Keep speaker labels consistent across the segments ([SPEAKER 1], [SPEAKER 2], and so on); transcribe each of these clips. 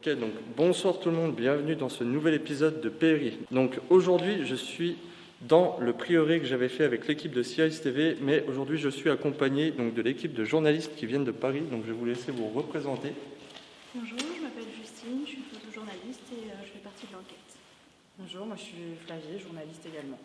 [SPEAKER 1] Ok, donc bonsoir tout le monde, bienvenue dans ce nouvel épisode de PRI. Donc aujourd'hui, je suis dans le prieuré que j'avais fait avec l'équipe de CIS TV, mais aujourd'hui je suis accompagné donc, de l'équipe de journalistes qui viennent de Paris, donc je vais vous laisser vous représenter.
[SPEAKER 2] Bonjour, je m'appelle Justine, je suis photojournaliste et je fais partie de l'enquête.
[SPEAKER 3] Bonjour, moi je suis Flavie, journaliste également.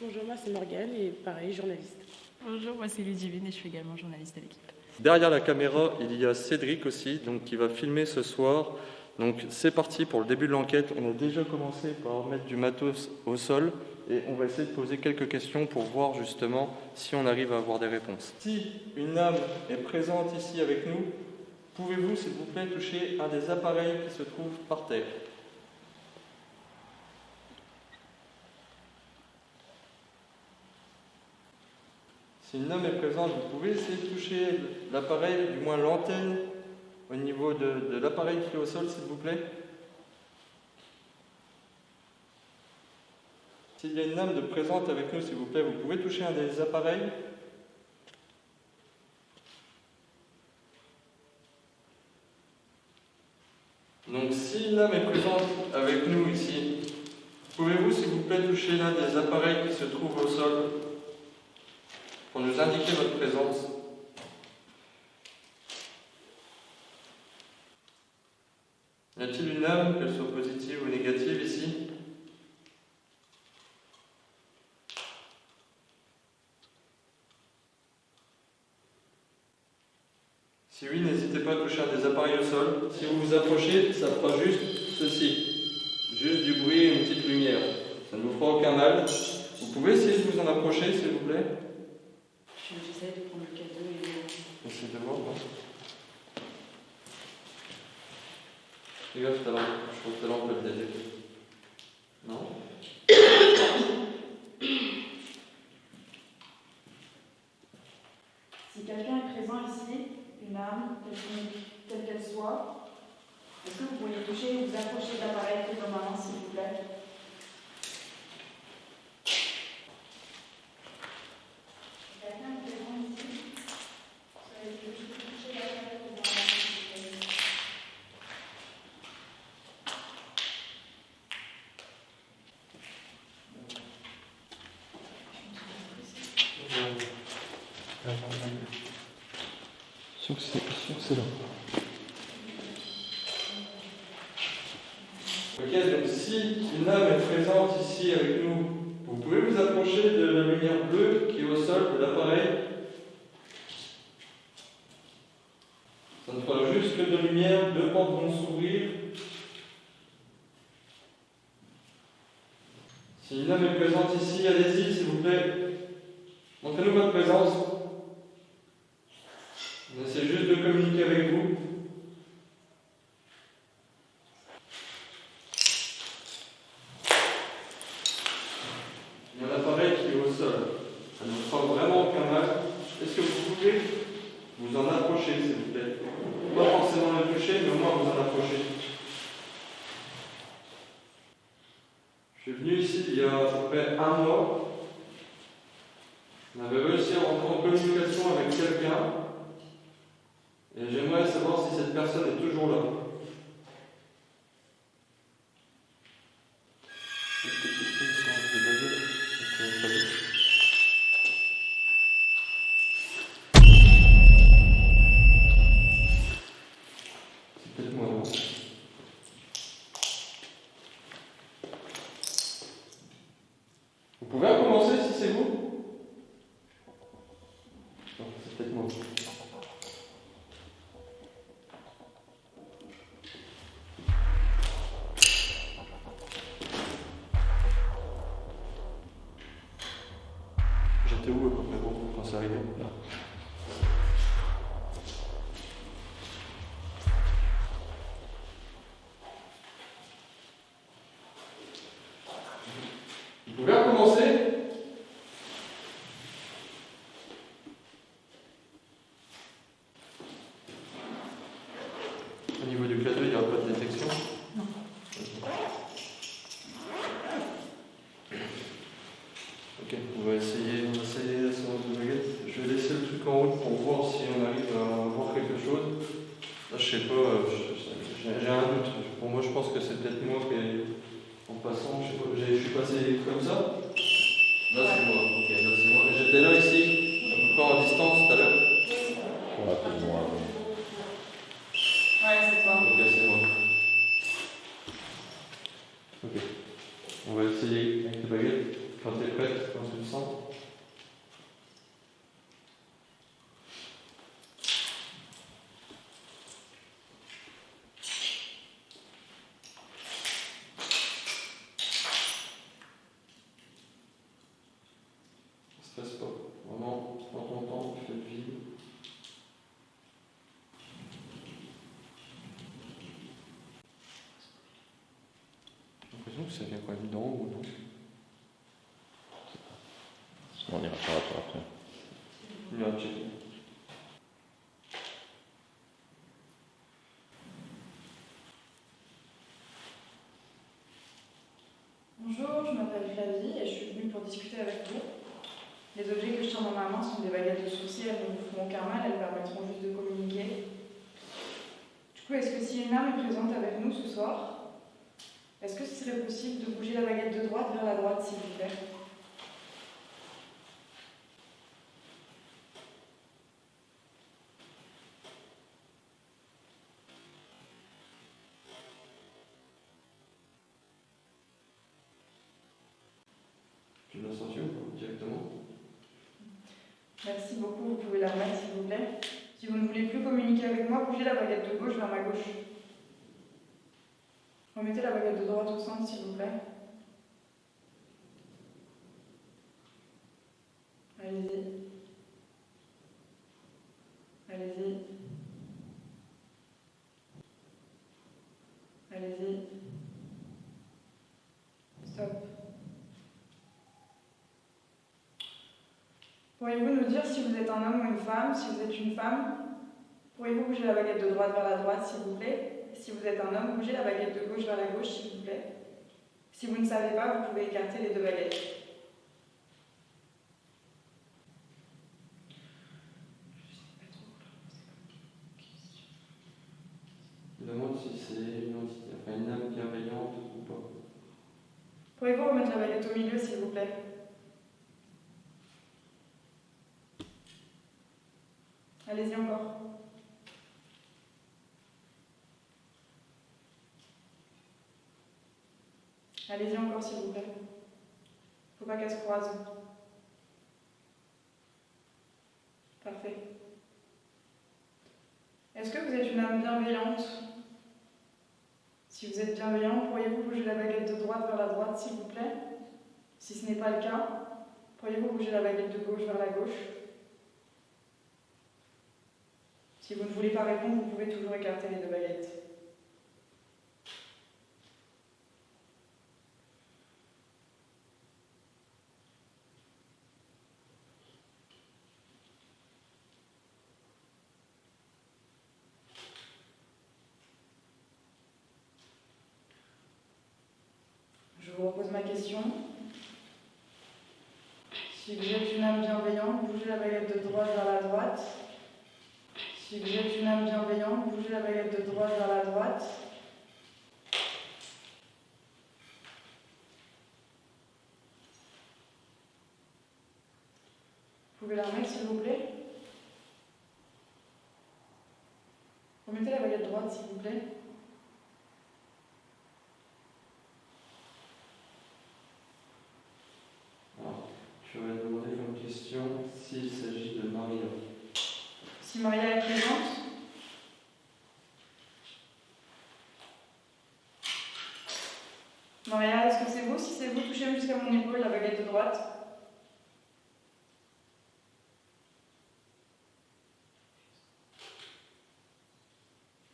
[SPEAKER 4] Bonjour, moi c'est Morgane et pareil, journaliste.
[SPEAKER 5] Bonjour, moi c'est Ludivine et je suis également journaliste de l'équipe.
[SPEAKER 1] Derrière la caméra, il y a Cédric aussi, donc, qui va filmer ce soir. Donc c'est parti pour le début de l'enquête. On a déjà commencé par mettre du matos au sol et on va essayer de poser quelques questions pour voir justement si on arrive à avoir des réponses. Si une âme est présente ici avec nous, pouvez-vous s'il vous plaît toucher un des appareils qui se trouve par terre ? Si une âme est présente, vous pouvez essayer de toucher l'appareil, du moins l'antenne, au niveau de l'appareil qui est au sol, s'il vous plaît. S'il y a une âme de présente avec nous, s'il vous plaît, vous pouvez toucher un des appareils. Donc, si une âme est présente avec nous ici, pouvez-vous, s'il vous plaît, toucher l'un des appareils qui se trouve au sol pour nous indiquer votre présence? Y a-t-il une âme, qu'elle soit positive ou négative ici? Si oui, n'hésitez pas à toucher un des appareils au sol. Si vous vous approchez, ça fera juste ceci. Juste du bruit et une petite lumière. Ça ne vous fera aucun mal. Vous pouvez essayer de vous en approcher, s'il vous plaît?
[SPEAKER 3] J'essaie de prendre le cadeau et
[SPEAKER 1] Essayez de voir. Fais gaffe, ta lampe. Je trouve que ta lampe peut être détectée. Non?
[SPEAKER 3] Si quelqu'un est présent ici, une âme, telle qu'elle soit, est-ce que vous pourriez toucher ou vous approcher de l'appareil qui est dans ma main, s'il vous plaît? Quelqu'un est présent ici, je peux toucher l'appareil qui est dans ma main, s'il vous plaît.
[SPEAKER 1] Sûr que c'est là. Ok, donc si une âme est présente ici avec nous, vous pouvez vous approcher de la lumière bleue qui est au sol de l'appareil. Ça ne fera juste que de lumière, deux portes vont s'ouvrir. Si une âme est présente ici, allez-y s'il vous plaît. Montrez-nous votre présence. On essaie juste de communiquer avec vous. Il y a un appareil qui est au sol. Ça ne fera vraiment aucun mal. Est-ce que vous pouvez vous en approcher, s'il vous plaît? Pas forcément le toucher, mais au moins vous en approcher. Je suis venu ici il y a à peu près un mois. On avait réussi à rentrer en communication avec quelqu'un. Et j'aimerais savoir si cette personne est toujours là. C'est peut-être moi, non? Vous pouvez recommencer si c'est vous? Non, c'est peut-être moi. J'étais où à peu près quand c'est arrivé? Là. Vous pouvez recommencer? Au niveau du cadeau, il n'y aura pas de détection?
[SPEAKER 3] Non.
[SPEAKER 1] Ok, on va essayer la séance de baguette. Je vais laisser le truc en haut pour voir si on arrive à voir quelque chose. Là, je sais pas, je J'ai un doute. Pour moi, je pense que c'est peut-être moi qui, en passant, je sais pas, je suis passé comme ça. Là, c'est moi. Ok, là, c'est moi. J'étais là, ici, encore à distance tout à l'heure.
[SPEAKER 6] Ouais, plus ou moins.
[SPEAKER 3] Ouais, c'est toi.
[SPEAKER 1] Ok, c'est moi. Ok. On va essayer avec les baguettes. Quand tu es prête, quand tu le sens. Stresse pas. Vraiment, prends ton temps, fais le vide. J'ai l'impression que ça vient quand même d'en haut, non?
[SPEAKER 6] On ira par rapport après.
[SPEAKER 1] Il y a un check.
[SPEAKER 3] Bonjour, je m'appelle Flavie et je suis venue pour discuter avec vous. Les objets que je tiens dans ma main sont des baguettes de sourcils, elles ne vous feront aucun mal, elles permettront juste de communiquer. Du coup, est-ce que si une âme est présente avec nous ce soir, est-ce que ce serait possible de bouger la baguette de droite vers la droite, s'il vous plaît?
[SPEAKER 1] Tu l'as senti ou pas directement?
[SPEAKER 3] Merci beaucoup, vous pouvez la remettre, s'il vous plaît. Si vous ne voulez plus communiquer avec moi, bougez la baguette de gauche vers ma gauche. Remettez la baguette de droite au centre, s'il vous plaît. Allez-y. Allez-y. Allez-y. Stop. Pourriez-vous nous dire si vous êtes un homme ou une femme? Si vous êtes une femme, pourriez-vous bouger la baguette de droite vers la droite, s'il vous plaît? Si vous êtes un homme, bougez la baguette de gauche vers la gauche, s'il vous plaît. Si vous ne savez pas, vous pouvez écarter les deux baguettes.
[SPEAKER 1] Je me demande si c'est une entité, enfin une âme bienveillante ou pas.
[SPEAKER 3] Pourriez-vous remettre la baguette au milieu, s'il vous plaît? Allez-y encore. Allez-y encore, s'il vous plaît. Faut pas qu'elle se croise. Parfait. Est-ce que vous êtes une âme bienveillante? Si vous êtes bienveillant, pourriez-vous bouger la baguette de droite vers la droite, s'il vous plaît? Si ce n'est pas le cas, pourriez-vous bouger la baguette de gauche vers la gauche? Si vous ne voulez pas répondre, vous pouvez toujours écarter les deux baguettes. Je vous repose ma question. Si vous êtes une âme bienveillante, bougez la baguette de droite vers la droite. Si vous êtes une âme bienveillante, bougez la baguette de droite vers la droite. Vous pouvez la remettre, s'il vous plaît? Remettez la baguette droite, s'il vous plaît.
[SPEAKER 1] Alors, je vais demander comme question s'il s'agit de Maria.
[SPEAKER 3] Si Maria est présente. Maria, est-ce que c'est vous? Si c'est vous, touchez jusqu'à mon épaule la baguette de droite.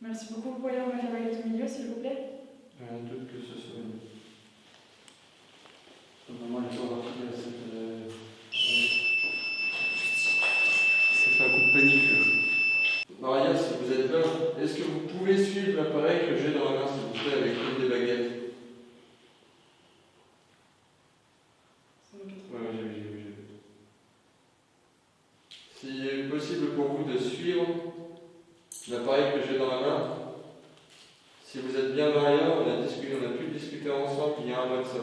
[SPEAKER 3] Merci beaucoup. Vous pourriez remettre la baguette au milieu, s'il vous plaît?
[SPEAKER 1] J'ai un doute que ce soit une. Vraiment, il faut repartir à cette. Ça fait un coup de panique. Maria, si vous êtes là, est-ce que vous pouvez suivre l'appareil que j'ai dans la main, s'il vous plaît, avec une des baguettes? Oui, j'ai vu. S'il est possible pour vous de suivre l'appareil que j'ai dans la main, Si vous êtes bien mariés, on a pu discuter ensemble il y a un mois de ça.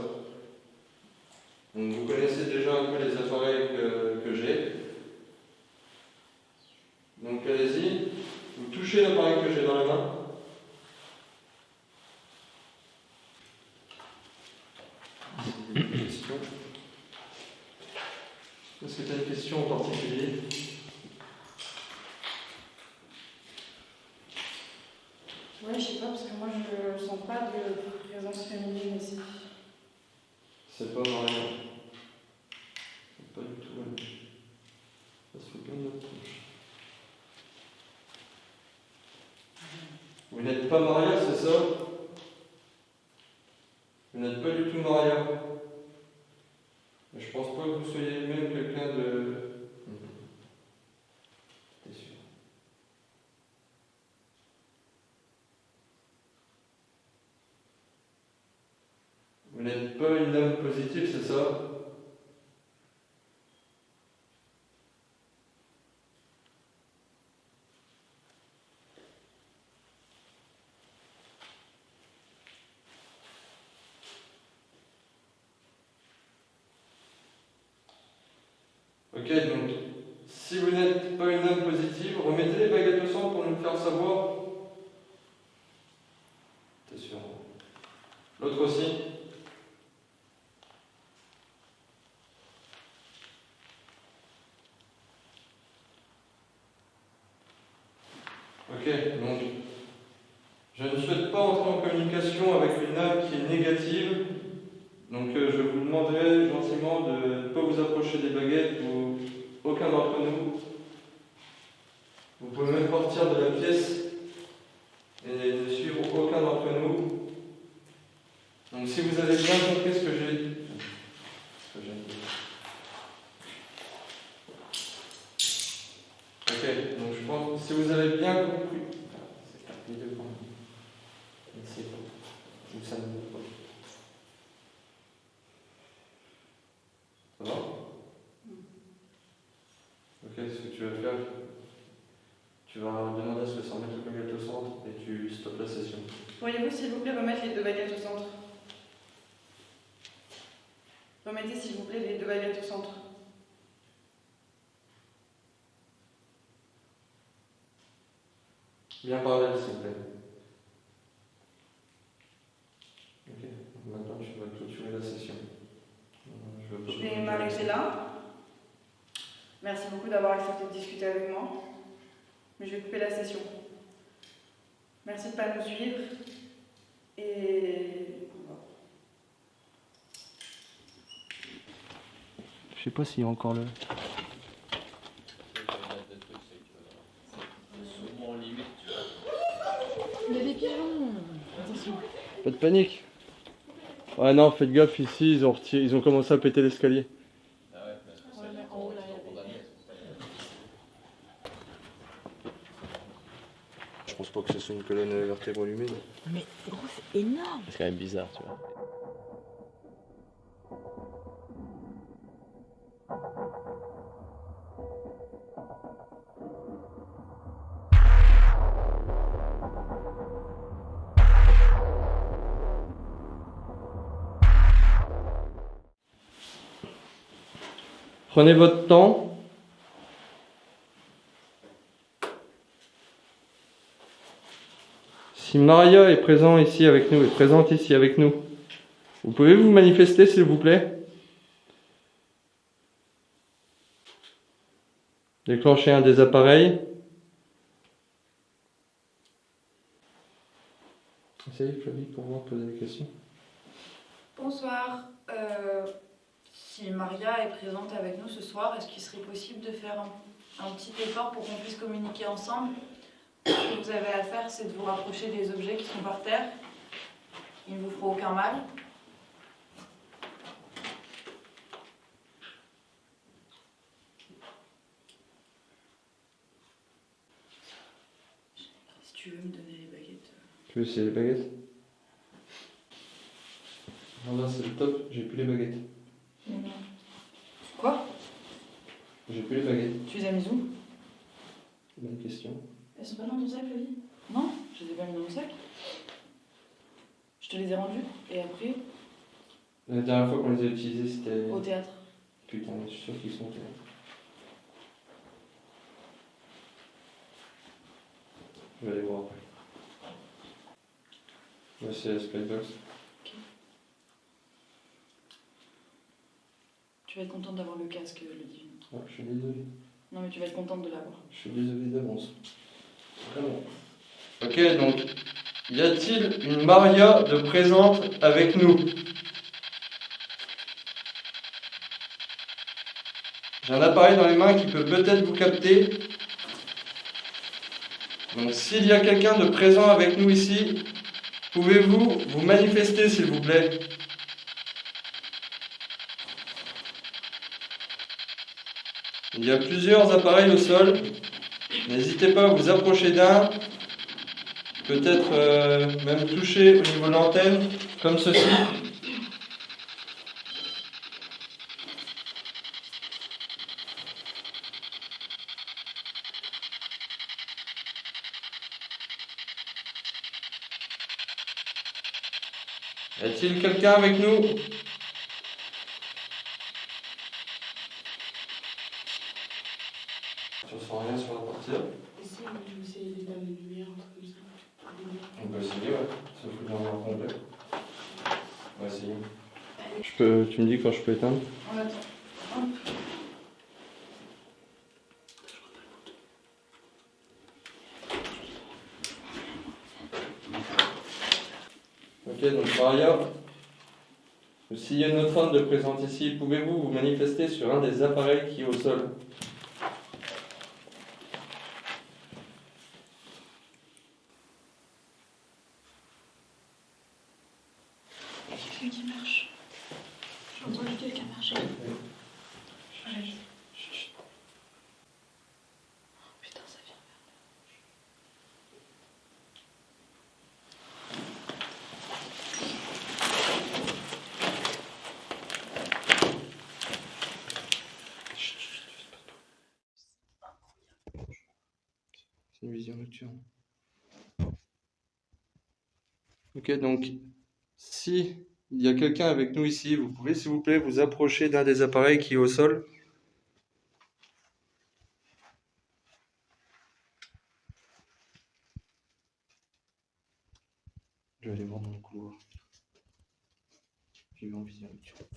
[SPEAKER 1] Donc vous connaissez déjà un peu les appareils que j'ai. Donc allez-y, vous touchez l'appareil que j'ai dans la main. Si vous avez des questions. Est-ce que tu as une question en particulier?
[SPEAKER 3] Ouais, je sais pas, parce que moi je sens pas de présence féminine ici.
[SPEAKER 1] C'est pas Maria. C'est pas du tout elle. Ça se fait plein d'autres touches. Vous n'êtes pas Maria, c'est ça? Vous n'êtes pas du tout Maria. Mais je pense pas que vous soyez même quelqu'un de... T'es sûr? Vous n'êtes pas une âme positive, c'est ça? Ok, donc, si vous n'êtes pas une âme positive, remettez les baguettes au centre pour nous le faire savoir. T'es sûr? L'autre aussi? Ok, donc, je ne souhaite pas entrer en communication avec une âme qui est négative. Donc je vous demanderai gentiment de ne pas vous approcher des baguettes ou aucun d'entre nous. Vous pouvez même partir de la pièce et ne suivre aucun d'entre nous. Donc si vous avez bien compris ce que j'ai dit. Ok, donc je pense que si vous avez bien compris. C'est un peu de point. Je ne sais pas. Ou ça ne veut pas. Ça va? Ok, ce que tu vas faire, tu vas demander à ce que ça remette les baguettes au centre et tu stoppes la session.
[SPEAKER 3] Pourriez-vous s'il vous plaît remettre les 2 baguettes au centre? Remettez s'il vous plaît les 2 baguettes au centre.
[SPEAKER 1] Bien parallèle, s'il vous plaît. Ok, maintenant tu vas clôturer la session.
[SPEAKER 3] Je vais m'arrêter là. Merci beaucoup d'avoir accepté de discuter avec moi. Mais je vais couper la session. Merci de ne pas nous suivre. Et...
[SPEAKER 1] Je sais pas s'il y a encore le...
[SPEAKER 5] Il y a des pigeons. Attention.
[SPEAKER 1] Pas de panique. Ouais non, faites gaffe, ici ils ont commencé à péter l'escalier.
[SPEAKER 5] En haut, là, il y a des...
[SPEAKER 1] Je pense pas que ce soit une colonne vertébrale humaine.
[SPEAKER 5] Mais gros, c'est énorme.
[SPEAKER 6] C'est quand même bizarre, tu vois.
[SPEAKER 1] Prenez votre temps. Si Maria est présente ici avec nous, vous pouvez vous manifester s'il vous plaît? Déclenchez un des appareils. Essayez Flavie pour moi poser des questions.
[SPEAKER 3] Bonsoir. Si Maria est présente avec nous ce soir, est-ce qu'il serait possible de faire un petit effort pour qu'on puisse communiquer ensemble? Ce que vous avez à faire, c'est de vous rapprocher des objets qui sont par terre. Ils ne vous feront aucun mal. Si tu veux me donner les baguettes.
[SPEAKER 1] Tu veux essayer les baguettes? Non, là c'est le top, j'ai plus les baguettes.
[SPEAKER 3] Quoi?
[SPEAKER 1] J'ai plus les baguettes.
[SPEAKER 3] Tu les as mises où?
[SPEAKER 1] Bonne question.
[SPEAKER 3] Elles sont pas dans ton sac, Flavie? Non, je les ai pas mis dans mon sac.
[SPEAKER 7] Je te les ai rendus et après,
[SPEAKER 1] La dernière fois qu'on les a utilisés, c'était...
[SPEAKER 7] au théâtre.
[SPEAKER 1] Putain, je suis sûr qu'ils sont... Je vais aller voir après. Là, c'est la Spybox.
[SPEAKER 7] Tu vas être contente d'avoir le casque, le divin.
[SPEAKER 1] Oh, je suis désolé.
[SPEAKER 7] Non mais tu vas être contente de l'avoir.
[SPEAKER 1] Je suis désolé d'avance. Vraiment. Ok, donc, y a-t-il une Maria de présente avec nous? J'ai un appareil dans les mains qui peut peut-être vous capter. Donc, s'il y a quelqu'un de présent avec nous ici, pouvez-vous vous manifester, s'il vous plaît? Il y a plusieurs appareils au sol. N'hésitez pas à vous approcher d'un. Peut-être même toucher au niveau de l'antenne, comme ceci. Y a-t-il quelqu'un avec nous? Je sens rien sur la partie là.
[SPEAKER 4] Ici, je vais essayer d'éteindre les lumières, un truc comme ça.
[SPEAKER 1] On peut essayer, ouais. Ça fout le noir complet. On va essayer. Tu me dis quand je peux éteindre?
[SPEAKER 3] On attend. Hop.
[SPEAKER 1] Ok, donc Maria, s'il y a une autre femme de présente ici, pouvez-vous vous manifester sur un des appareils qui est au sol?
[SPEAKER 2] Il y a quelqu'un qui marche. J'entends quelqu'un marcher. Putain, ça vient.
[SPEAKER 1] C'est une vision nocturne. Ok, donc si il y a quelqu'un avec nous ici, vous pouvez s'il vous plaît vous approcher d'un des appareils qui est au sol. Je vais aller voir dans le couloir. J'y vais en vision nocturne.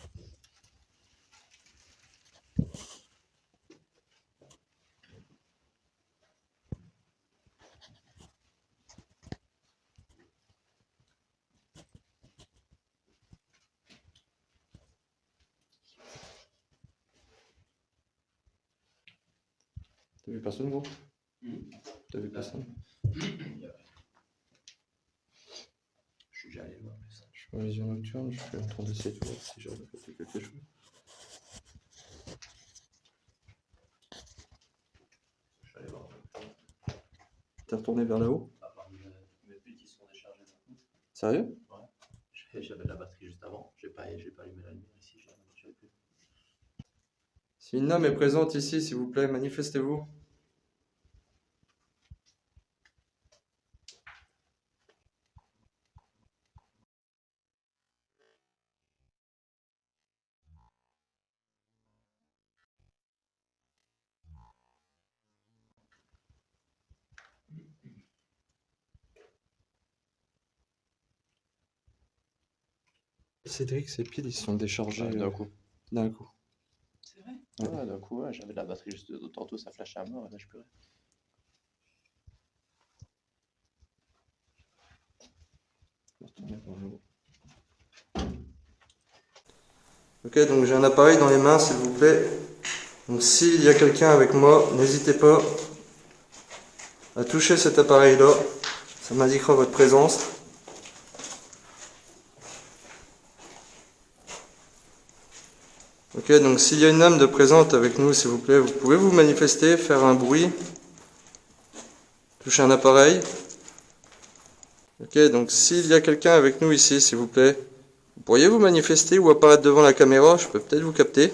[SPEAKER 1] T'as vu personne, gros? T'as vu personne?
[SPEAKER 5] Je suis déjà allé voir, mais ça.
[SPEAKER 1] Je suis en vision nocturne, je suis en train d'essayer de voir si j'ai fait quelque chose.
[SPEAKER 5] Je suis allé voir.
[SPEAKER 1] T'es retourné vers là-haut?
[SPEAKER 5] À part mes petits sont déchargés d'un coup.
[SPEAKER 1] Sérieux?
[SPEAKER 5] J'avais la batterie juste avant. J'ai pas allumé la lumière ici. J'avais plus.
[SPEAKER 1] Si une âme est présente ici, s'il vous plaît, manifestez-vous. Cédric, ses piles, ils se sont déchargés
[SPEAKER 6] D'un coup.
[SPEAKER 1] d'un coup.
[SPEAKER 7] C'est vrai?
[SPEAKER 6] Ouais, d'un coup, ouais, j'avais la batterie juste tantôt, ça flashait à mort et là je pleurais.
[SPEAKER 1] Je vais retourner vers le haut. Ok, donc j'ai un appareil dans les mains, s'il vous plaît. Donc s'il y a quelqu'un avec moi, n'hésitez pas à toucher cet appareil-là. Ça m'indiquera votre présence. Ok, donc s'il y a une âme de présente avec nous, s'il vous plaît, vous pouvez vous manifester, faire un bruit, toucher un appareil. Ok, donc s'il y a quelqu'un avec nous ici, s'il vous plaît, vous pourriez vous manifester ou apparaître devant la caméra, je peux peut-être vous capter.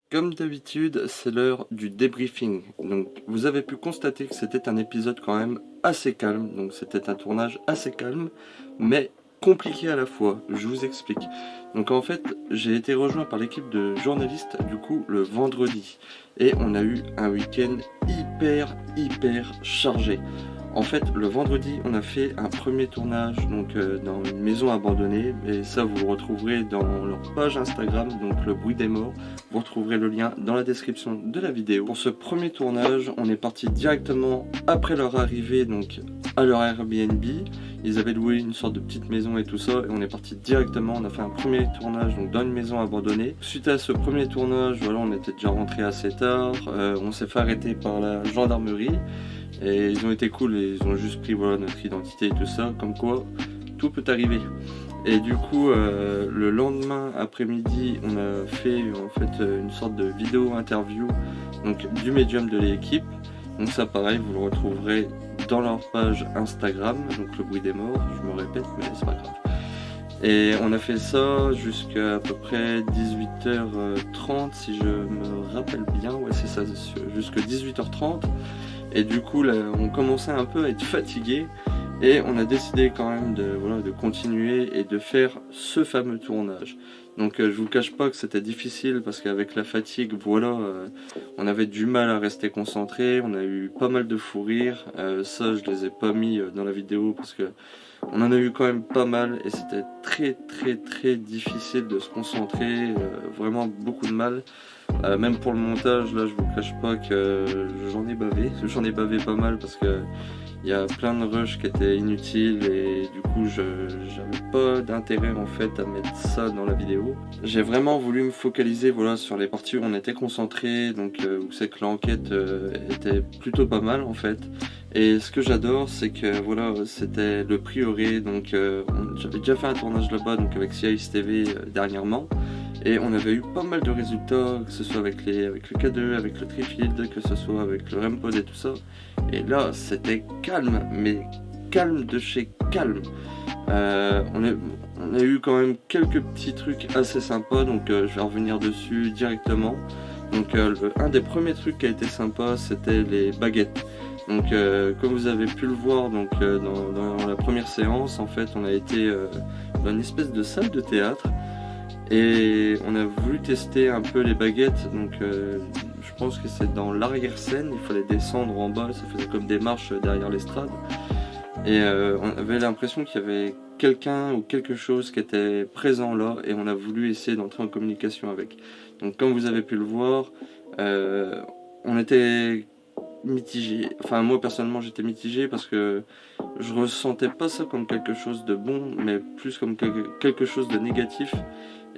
[SPEAKER 1] Ok, comme d'habitude, c'est l'heure du débriefing. Donc, vous avez pu constater que c'était un épisode quand même assez calme. Donc, c'était un tournage assez calme, mais compliqué à la fois. Je vous explique. Donc, en fait, j'ai été rejoint par l'équipe de journalistes, du coup, le vendredi. Et on a eu un week-end hyper chargé. En fait, le vendredi, on a fait un premier tournage donc, dans une maison abandonnée. Et ça, vous le retrouverez dans leur page Instagram, donc le bruit des morts. Vous retrouverez le lien dans la description de la vidéo. Pour ce premier tournage, on est parti directement après leur arrivée donc, à leur Airbnb. Ils avaient loué une sorte de petite maison et tout ça. Et on est parti directement, on a fait un premier tournage donc, dans une maison abandonnée. Suite à ce premier tournage, voilà, on était déjà rentré assez tard. On s'est fait arrêter par la gendarmerie. Et ils ont été cool et ils ont juste pris voilà, notre identité et tout ça, comme quoi tout peut arriver. Et du coup, le lendemain après-midi, on a fait en fait une sorte de vidéo interview donc, du médium de l'équipe. Donc ça pareil, vous le retrouverez dans leur page Instagram, donc le bruit des morts, je me répète, mais c'est pas grave. Et on a fait ça jusqu'à à peu près 18h30 si je me rappelle bien, ouais c'est ça, jusqu'à 18h30. Et du coup là, on commençait un peu à être fatigué et on a décidé quand même de continuer et de faire ce fameux tournage. Donc je vous cache pas que c'était difficile parce qu'avec la fatigue, voilà, on avait du mal à rester concentré, on a eu pas mal de fous rires, ça je les ai pas mis dans la vidéo parce que on en a eu quand même pas mal et c'était très difficile de se concentrer, vraiment beaucoup de mal. Même pour le montage, là je vous cache pas que j'en ai bavé pas mal parce que il y a plein de rushs qui étaient inutiles et du coup j'avais pas d'intérêt en fait à mettre ça dans la vidéo. J'ai vraiment voulu me focaliser voilà, sur les parties où on était concentré, donc où c'est que l'enquête était plutôt pas mal en fait. Et ce que j'adore c'est que voilà c'était le prieuré, donc j'avais déjà fait un tournage là-bas donc avec CIS TV dernièrement. Et on avait eu pas mal de résultats, que ce soit avec le K2, avec le Trifield, que ce soit avec le REMPod et tout ça. Et là, c'était calme, mais calme de chez calme. On a eu quand même quelques petits trucs assez sympas, donc je vais revenir dessus directement. Donc un des premiers trucs qui a été sympa, c'était les baguettes. Donc comme vous avez pu le voir donc, dans la première séance, en fait, on a été dans une espèce de salle de théâtre. Et on a voulu tester un peu les baguettes, donc je pense que c'est dans l'arrière-scène, il fallait descendre en bas, ça faisait comme des marches derrière l'estrade. Et on avait l'impression qu'il y avait quelqu'un ou quelque chose qui était présent là et on a voulu essayer d'entrer en communication avec. Donc comme vous avez pu le voir, on était mitigé. Enfin moi personnellement j'étais mitigé parce que je ressentais pas ça comme quelque chose de bon, mais plus comme quelque chose de négatif.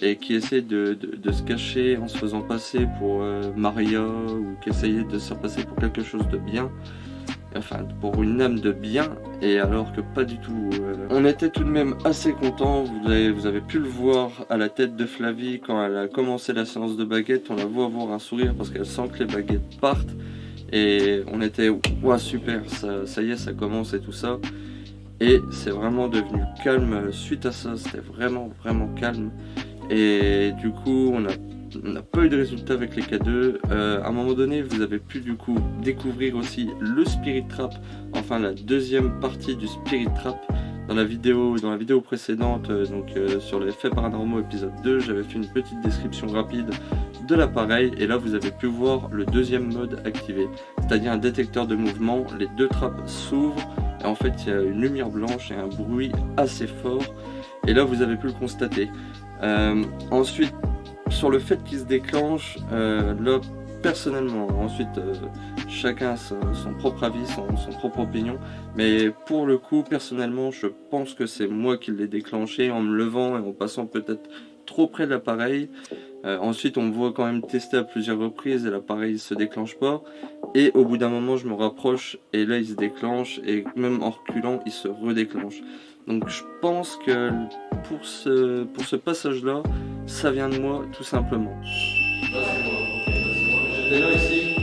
[SPEAKER 1] Et qui essaie de se cacher en se faisant passer pour Maria ou qui essayait de se faire passer pour quelque chose de bien, enfin pour une âme de bien, et alors que pas du tout. On était tout de même assez contents, vous avez pu le voir à la tête de Flavie quand elle a commencé la séance de baguettes, on la voit avoir un sourire parce qu'elle sent que les baguettes partent, et on était ouah super, ça y est ça commence et tout ça. Et c'est vraiment devenu calme suite à ça, c'était vraiment calme. Et du coup, on n'a pas eu de résultat avec les K2. À un moment donné, vous avez pu du coup découvrir aussi le Spirit Trap, enfin la deuxième partie du Spirit Trap. Dans la vidéo précédente, sur les faits paranormaux épisode 2, j'avais fait une petite description rapide de l'appareil. Et là, vous avez pu voir le deuxième mode activé, c'est-à-dire un détecteur de mouvement. Les deux trappes s'ouvrent et en fait, il y a une lumière blanche et un bruit assez fort. Et là, vous avez pu le constater. Ensuite, sur le fait qu'il se déclenche, là personnellement, ensuite chacun son propre avis, son propre opinion, mais pour le coup personnellement je pense que c'est moi qui l'ai déclenché en me levant et en passant peut-être trop près de l'appareil. Ensuite on me voit quand même tester à plusieurs reprises et l'appareil se déclenche pas, et au bout d'un moment je me rapproche et là il se déclenche, et même en reculant il se redéclenche. Donc je pense que pour ce passage là, ça vient de moi tout simplement. Là c'est moi, j'étais là ici,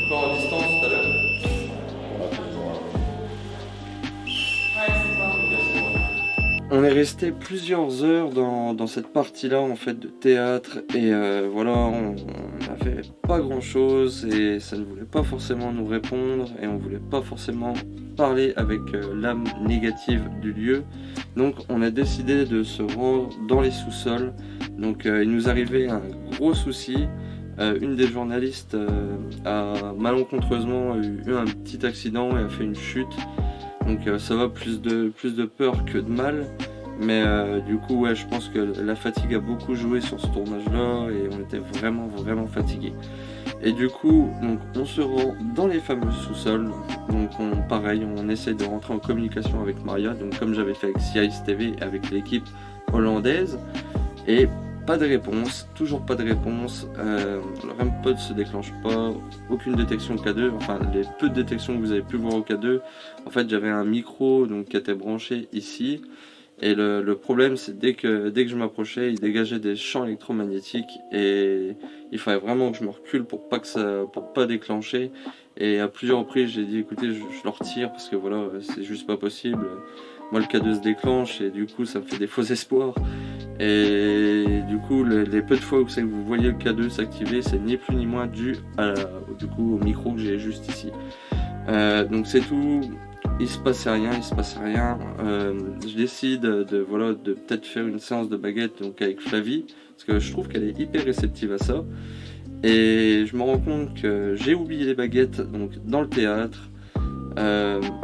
[SPEAKER 1] encore en distance tout à l'heure.
[SPEAKER 3] Ouais, c'est ça.
[SPEAKER 1] on est resté plusieurs heures dans cette partie-là en fait de théâtre et voilà, on n'avait pas grand-chose et ça ne voulait pas forcément nous répondre et on voulait pas forcément parler avec l'âme négative du lieu. Donc on a décidé de se rendre dans les sous-sols. Donc il nous arrivait un gros souci. Une des journalistes a malencontreusement eu un petit accident et a fait une chute. Donc ça va plus de peur que de mal. Mais du coup ouais, je pense que la fatigue a beaucoup joué sur ce tournage là et on était vraiment fatigué. Et du coup donc, on se rend dans les fameux sous-sols. Donc pareil, on essaie de rentrer en communication avec Maria, donc comme j'avais fait avec CIS TV, avec l'équipe hollandaise. Et pas de réponse, toujours pas de réponse, le REM-pod se déclenche pas, aucune détection K2, enfin les peu de détections que vous avez pu voir au K2, en fait j'avais un micro donc, qui était branché ici, et le problème c'est dès que je m'approchais, il dégageait des champs électromagnétiques, et il fallait vraiment que je me recule pour pas déclencher, et à plusieurs reprises j'ai dit écoutez je le retire parce que voilà c'est juste pas possible, moi le K2 se déclenche et du coup ça me fait des faux espoirs. Et du coup les peu de fois où vous voyez le K2 s'activer, c'est ni plus ni moins dû au micro que j'ai juste ici. Donc c'est tout, il se passait rien. Je décide de peut-être faire une séance de baguette donc avec Flavie, parce que je trouve qu'elle est hyper réceptive à ça. Et je me rends compte que j'ai oublié les baguettes donc, dans le théâtre.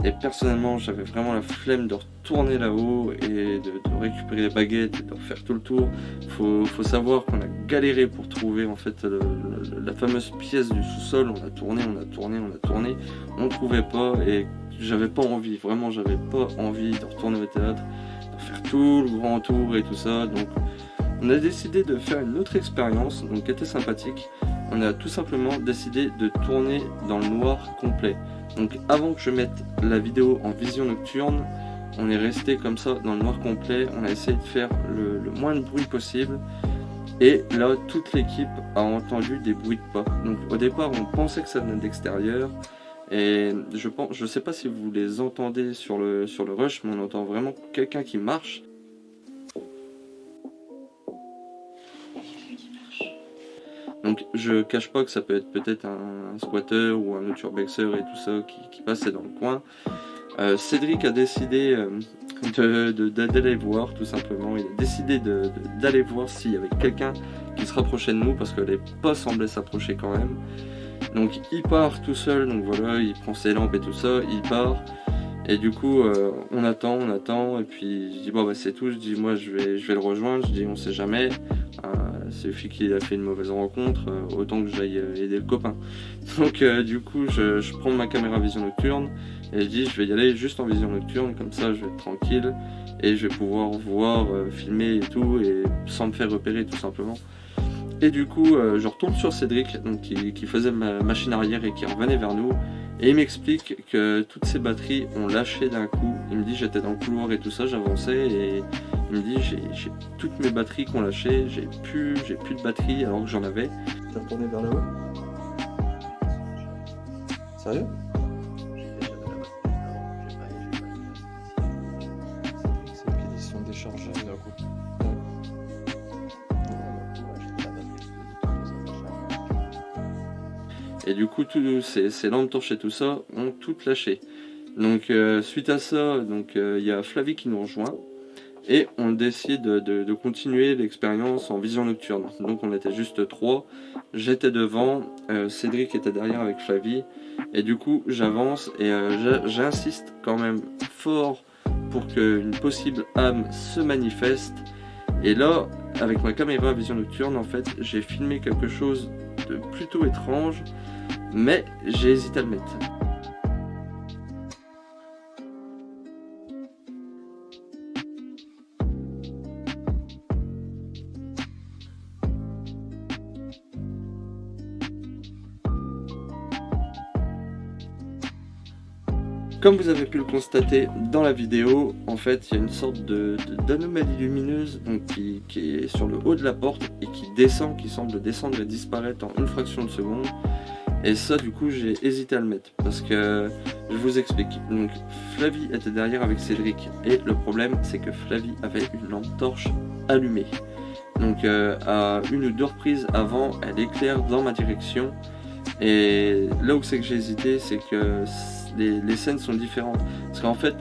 [SPEAKER 1] Et personnellement j'avais vraiment la flemme de retourner là-haut et de récupérer les baguettes et de refaire tout le tour. Faut savoir qu'on a galéré pour trouver en fait la fameuse pièce du sous-sol. On a tourné, on trouvait pas et j'avais pas envie, vraiment j'avais pas envie de retourner au théâtre, de faire tout le grand tour et tout ça. Donc on a décidé de faire une autre expérience donc qui était sympathique. On a tout simplement décidé de tourner dans le noir complet. Donc avant que je mette la vidéo en vision nocturne, on est resté comme ça dans le noir complet, on a essayé de faire le moins de bruit possible. Et là, toute l'équipe a entendu des bruits de pas. Donc au départ, on pensait que ça venait d'extérieur. Et je sais pas si vous les entendez sur le rush, mais on entend vraiment quelqu'un qui marche. Donc je cache pas que ça peut être peut-être un squatter ou un autre urbexer et tout ça qui passait dans le coin. Cédric a décidé d'aller voir tout simplement. Il a décidé d'aller voir s'il y avait quelqu'un qui se rapprochait de nous parce que les pas semblaient s'approcher quand même. Donc il part tout seul, donc voilà, il prend ses lampes et tout ça, il part. Et du coup on attend et puis je dis bon bah c'est tout, je dis moi je vais le rejoindre, je dis on sait jamais. C'est le fille qui a fait une mauvaise rencontre, autant que j'aille aider le copain. Donc du coup je prends ma caméra vision nocturne et je dis je vais y aller juste en vision nocturne, comme ça je vais être tranquille et je vais pouvoir voir, filmer et tout, et sans me faire repérer tout simplement. Et du coup je retourne sur Cédric donc, qui faisait ma machine arrière et qui revenait vers nous. Et il m'explique que toutes ces batteries ont lâché d'un coup. Il me dit j'étais dans le couloir et tout ça, j'avançais et il me dit j'ai toutes mes batteries qui ont lâché, j'ai plus de batterie alors que j'en avais. T'as tourné vers là-haut? Sérieux? Ces piles ils sont déchargés d'un coup. Et du coup, ces lampes torches et tout ça ont toutes lâché. Donc, suite à ça, il y a Flavie qui nous rejoint. Et on décide de continuer l'expérience en vision nocturne. Donc, on était juste 3. J'étais devant, Cédric était derrière avec Flavie. Et du coup, j'avance et j'insiste quand même fort pour qu'une possible âme se manifeste. Et là, avec ma caméra vision nocturne, en fait, j'ai filmé quelque chose de plutôt étrange, mais j'ai hésité à le mettre. Comme vous avez pu le constater dans la vidéo, en fait il y a une sorte d'anomalie lumineuse donc, qui est sur le haut de la porte et qui semble descendre et disparaître en une fraction de seconde. Et ça, du coup, j'ai hésité à le mettre parce que je vous explique. Donc, Flavie était derrière avec Cédric et le problème, c'est que Flavie avait une lampe torche allumée. Donc, à une ou deux reprises avant, elle éclaire dans ma direction. Et là où c'est que j'ai hésité, c'est que les scènes sont différentes. Parce qu'en fait,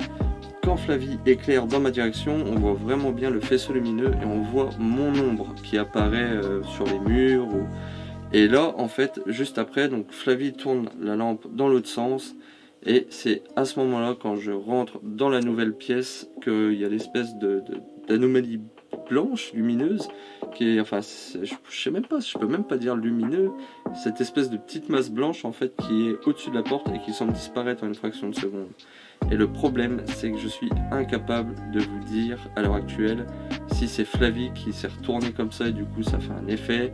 [SPEAKER 1] quand Flavie éclaire dans ma direction, on voit vraiment bien le faisceau lumineux et on voit mon ombre qui apparaît sur les murs. Et là, en fait, juste après, donc Flavie tourne la lampe dans l'autre sens. Et c'est à ce moment-là, quand je rentre dans la nouvelle pièce, qu'il y a l'espèce d'anomalie blanche, lumineuse, qui est, enfin, je sais même pas, je peux même pas dire lumineux, cette espèce de petite masse blanche, en fait, qui est au-dessus de la porte et qui semble disparaître en une fraction de seconde. Et le problème, c'est que je suis incapable de vous dire, à l'heure actuelle, si c'est Flavie qui s'est retournée comme ça et du coup ça fait un effet.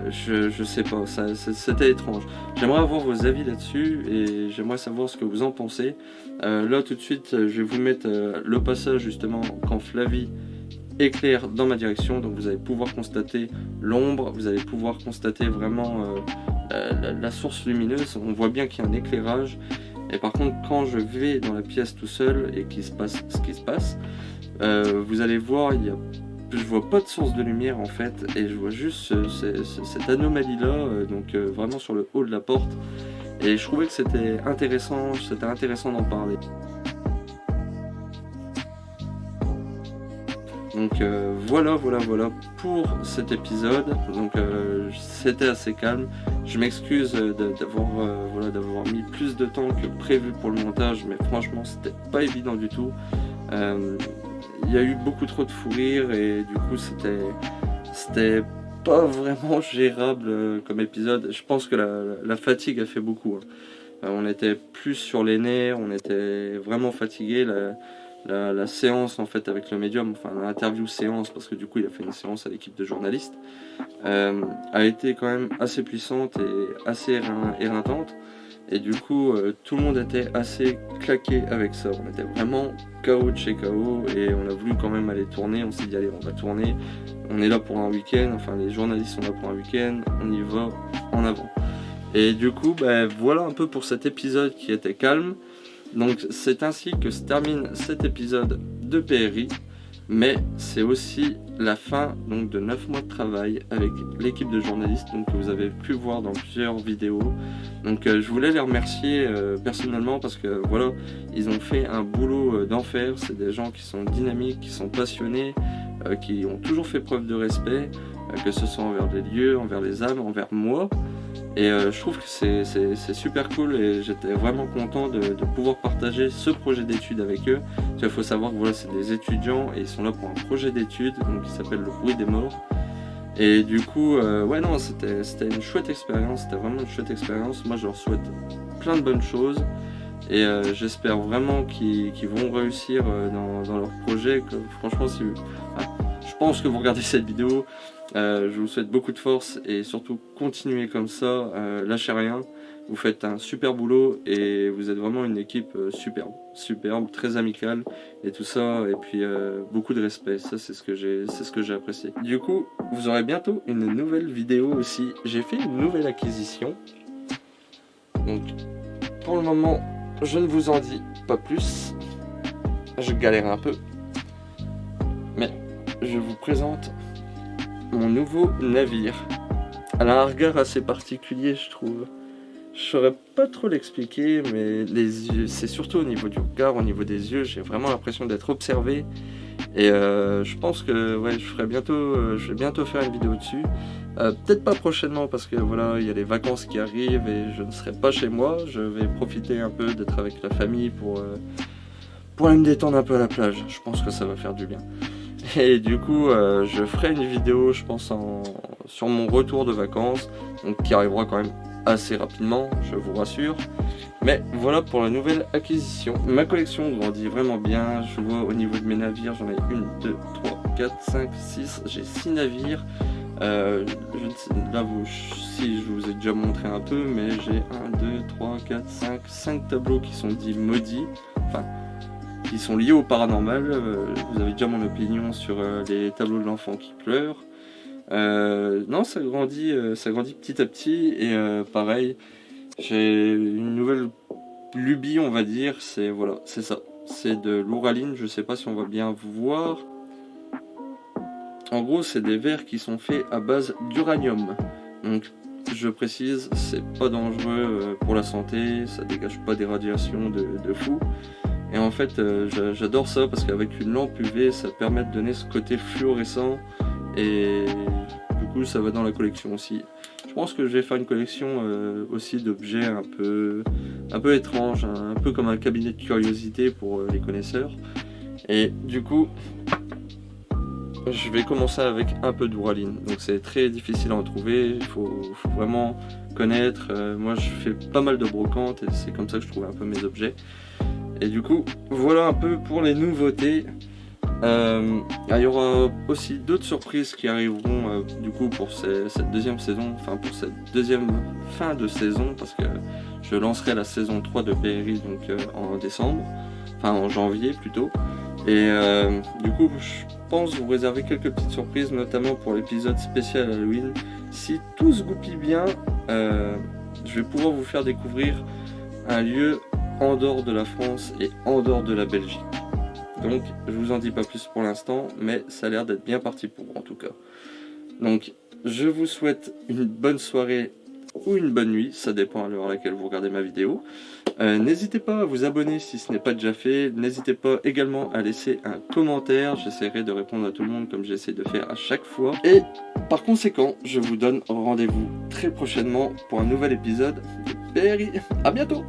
[SPEAKER 1] Je sais pas, c'était étrange. J'aimerais avoir vos avis là-dessus et j'aimerais savoir ce que vous en pensez. Là tout de suite, je vais vous mettre le passage justement quand Flavie éclaire dans ma direction. Donc vous allez pouvoir constater l'ombre, vous allez pouvoir constater vraiment la source lumineuse. On voit bien qu'il y a un éclairage. Et par contre, quand je vais dans la pièce tout seul et qu'il se passe ce qui se passe, vous allez voir, je vois pas de source de lumière en fait, et je vois juste cette anomalie là, donc vraiment sur le haut de la porte. Et je trouvais que c'était intéressant d'en parler. Donc voilà pour cet épisode. Donc c'était assez calme. Je m'excuse d'avoir mis plus de temps que prévu pour le montage, mais franchement c'était pas évident du tout. Il y a eu beaucoup trop de fou rire et du coup c'était pas vraiment gérable comme épisode. Je pense que la fatigue a fait beaucoup. On était plus sur les nerfs, on était vraiment fatigué. La séance en fait avec le médium, enfin l'interview séance, parce que du coup il a fait une séance à l'équipe de journalistes, a été quand même assez puissante et assez éreintante. Et du coup tout le monde était assez claqué avec ça. On était vraiment KO de chez KO et on a voulu quand même aller tourner. On s'est dit allez, on va tourner, on est là pour un week-end, enfin les journalistes sont là pour un week-end, on y va en avant. Et du coup voilà un peu pour cet épisode qui était calme. Donc c'est ainsi que se termine cet épisode de PRI, mais c'est aussi la fin donc, de 9 mois de travail avec l'équipe de journalistes donc, que vous avez pu voir dans plusieurs vidéos. Donc je voulais les remercier personnellement parce que voilà, ils ont fait un boulot d'enfer. C'est des gens qui sont dynamiques, qui sont passionnés, qui ont toujours fait preuve de respect, que ce soit envers les lieux, envers les âmes, envers moi. Et je trouve que c'est super cool et j'étais vraiment content de pouvoir partager ce projet d'études avec eux. Il faut savoir que voilà, c'est des étudiants et ils sont là pour un projet d'études donc qui s'appelle Le Bruit des Morts. Et du coup, ouais non, c'était une chouette expérience, c'était vraiment une chouette expérience. Moi je leur souhaite plein de bonnes choses et j'espère vraiment qu'ils vont réussir dans leur projet. Que, franchement, je pense que vous regardez cette vidéo. Je vous souhaite beaucoup de force et surtout continuez comme ça, lâchez rien, vous faites un super boulot et vous êtes vraiment une équipe superbe, très amicale et tout ça et puis beaucoup de respect, ça c'est ce que j'ai apprécié. Du coup, vous aurez bientôt une nouvelle vidéo aussi, j'ai fait une nouvelle acquisition, donc pour le moment je ne vous en dis pas plus, je galère un peu, mais je vous présente mon nouveau navire. Elle a un regard assez particulier, je trouve. Je saurais pas trop l'expliquer, mais les yeux, c'est surtout au niveau du regard, au niveau des yeux, j'ai vraiment l'impression d'être observé. Et je pense que ouais, je vais bientôt faire une vidéo dessus. Peut-être pas prochainement parce que voilà, il y a les vacances qui arrivent et je ne serai pas chez moi. Je vais profiter un peu d'être avec la famille pour aller me détendre un peu à la plage. Je pense que ça va faire du bien. Et du coup, je ferai une vidéo, je pense, sur mon retour de vacances, donc qui arrivera quand même assez rapidement, je vous rassure. Mais voilà pour la nouvelle acquisition. Ma collection grandit vraiment bien. Je vois au niveau de mes navires, j'en ai 1, 2, 3, 4, 5, 6. J'ai 6 navires. Là, si je vous ai déjà montré un peu, mais j'ai 1, 2, 3, 4, 5 tableaux qui sont dits maudits. Enfin, qui sont liés au paranormal. Vous avez déjà mon opinion sur les tableaux de l'enfant qui pleure. Non, ça grandit petit à petit et pareil, j'ai une nouvelle lubie, on va dire, c'est voilà, c'est ça. C'est de l'ouraline, je sais pas si on va bien voir. En gros, c'est des verres qui sont faits à base d'uranium. Donc, je précise, c'est pas dangereux pour la santé, ça dégage pas des radiations de fou. Et en fait, j'adore ça parce qu'avec une lampe UV, ça permet de donner ce côté fluorescent. Et du coup, ça va dans la collection aussi. Je pense que je vais faire une collection aussi d'objets un peu étranges, un peu comme un cabinet de curiosité pour les connaisseurs. Et du coup, je vais commencer avec un peu d'ouraline. Donc c'est très difficile à en trouver, il faut vraiment connaître. Moi je fais pas mal de brocantes et c'est comme ça que je trouve un peu mes objets. Et du coup, voilà un peu pour les nouveautés. Il y aura aussi d'autres surprises qui arriveront du coup pour cette deuxième saison, enfin pour cette deuxième fin de saison, parce que je lancerai la saison 3 de BRI donc en décembre, enfin en janvier plutôt. Et du coup je pense vous réserver quelques petites surprises, notamment pour l'épisode spécial Halloween. Si tout se goupille bien, je vais pouvoir vous faire découvrir un lieu en dehors de la France et en dehors de la Belgique. Donc je vous en dis pas plus pour l'instant, mais ça a l'air d'être bien parti pour en tout cas. Donc je vous souhaite une bonne soirée ou une bonne nuit, ça dépend à l'heure à laquelle vous regardez ma vidéo. N'hésitez pas à vous abonner si ce n'est pas déjà fait, n'hésitez pas également à laisser un commentaire, j'essaierai de répondre à tout le monde comme j'essaie de faire à chaque fois. Et par conséquent, je vous donne rendez-vous très prochainement pour un nouvel épisode de BRI. À bientôt!